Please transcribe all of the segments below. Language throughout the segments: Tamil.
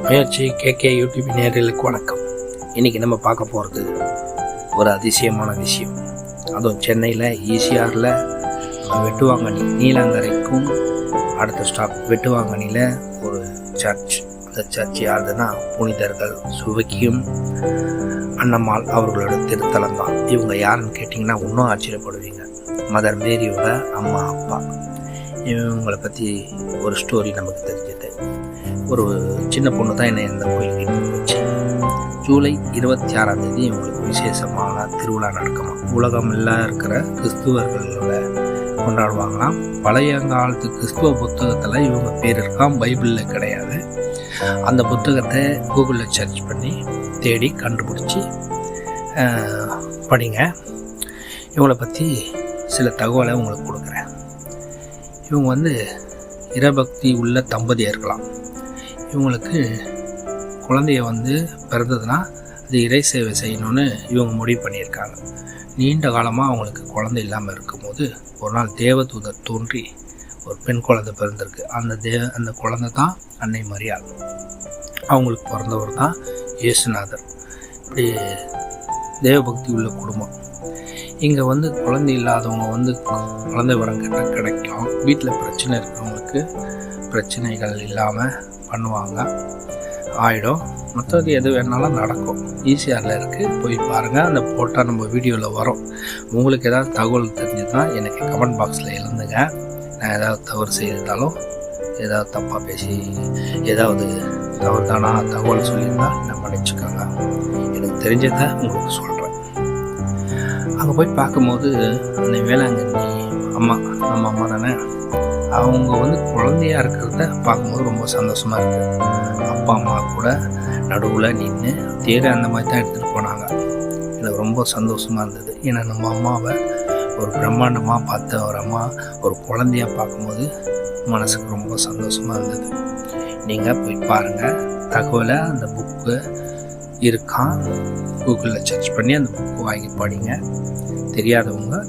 முயற்சி கேகே யூடியூப் நேயர்களுக்கு வணக்கம். இன்றைக்கி நம்ம பார்க்க போகிறது ஒரு அதிசயமான விஷயம். அதுவும் சென்னையில் ஈசிஆரில் வெட்டுவாங்கனி நீலாங்கரைக்கும் அடுத்த ஸ்டாப் வெட்டுவாங்கனியில் ஒரு சர்ச். அந்த சர்ச் யாருதுன்னா புனிதர்கள் சுவக்கியும் அன்னம்மாள் அவர்களோட திருத்தலம் தான். இவங்க யாருன்னு கேட்டிங்கன்னா இன்னும் ஆச்சரியப்படுவீங்க. மதர் மேரியோட அம்மா அப்பா. இவங்களை பற்றி ஒரு ஸ்டோரி நமக்கு தெரிஞ்சது. ஒரு சின்ன பொண்ணு தான் என்னை இந்த கோயிலுக்கு போச்சு. ஜூலை 26 இவங்களுக்கு விசேஷமான திருவிழா நடக்குமா. உலகமெல்லாம் இருக்கிற கிறிஸ்துவர்களோட கொண்டாடுவாங்களாம். பழைய காலத்து கிறிஸ்துவ புத்தகத்தில் இவங்க பேர் இருக்கான், பைபிளில் கிடையாது. அந்த புத்தகத்தை கூகுளில் சர்ச் பண்ணி தேடி கண்டுபிடிச்சி படிங்க. இவங்களை பற்றி சில தகவலை உங்களுக்கு கொடுக்குறேன். இவங்க இரபக்தி உள்ள தம்பதியாக இருக்கலாம். இவங்களுக்கு குழந்தைய பிறந்ததுன்னா அது இறை சேவை செய்யணும்னு இவங்க முடிவு பண்ணியிருக்காங்க. நீண்ட காலமாக அவங்களுக்கு குழந்தை இல்லாமல் இருக்கும்போது ஒரு நாள் தேவதூதர் தோன்றி ஒரு பெண் குழந்தை பிறந்திருக்கு. அந்த குழந்தை தான் அன்னை மரியாள். அவங்களுக்கு பிறந்தவர் தான் இயேசுநாதர். இப்படி தேவபக்தி உள்ள குடும்பம். இங்கே குழந்தை இல்லாதவங்க குழந்தை வரம் கிடைக்கும். வீட்டில் பிரச்சனை இருக்கிறவங்களுக்கு பிரச்சனைகள் இல்லாமல் பண்ணுவாங்க, ஆகிடும். மற்றது எது வேணாலும் நடக்கும். ஈசிஆரில் இருக்குது, போய் பாருங்கள். அந்த போட்டால் நம்ம வீடியோவில் வரும். உங்களுக்கு ஏதாவது தகவல் தெரிஞ்சதுன்னா எனக்கு கமெண்ட் பாக்ஸில் எழுந்துங்க. நான் ஏதாவது தவறு செய்திருந்தாலும் ஏதாவது தப்பாக பேசி ஏதாவது தவறு தானா தகவல் சொல்லியிருந்தால் நான் மன்னிச்சுக்கோங்க. எனக்கு தெரிஞ்சதை உங்களுக்கு சொல்கிறேன். அங்கே போய் பார்க்கும்போது அந்த வேளாங்கண்ணி அம்மா நம்ம அம்மா தானே, அவங்க குழந்தையாக இருக்கிறத பார்க்கும்போது ரொம்ப சந்தோஷமாக இருக்குது. அப்பா அம்மா கூட நடுவில் நின்று தேரை அந்த மாதிரி தான் எடுத்துகிட்டு போனாங்க. எனக்கு ரொம்ப சந்தோஷமாக இருந்தது. ஏன்னா நம்ம அம்மாவை ஒரு பிரம்மாண்டமாக பார்த்த ஒரு அம்மா ஒரு குழந்தையாக பார்க்கும்போது மனசுக்கு ரொம்ப சந்தோஷமாக இருந்தது. நீங்கள் போய் பாருங்கள். தகவலை அந்த புக்கு இருக்கான், கூகுளில் சர்ச் பண்ணி அந்த புக்கு வாங்கி படிங்க. தெரியாதவங்க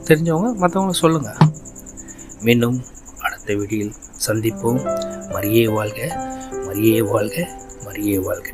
தெரிஞ்சவங்க மற்றவங்க சொல்லுங்கள். மீண்டும் அடுத்த வீடியோவில் சந்திப்போம். மரியே வாழ்க, மரியே வாழ்க, மரியே வாழ்க.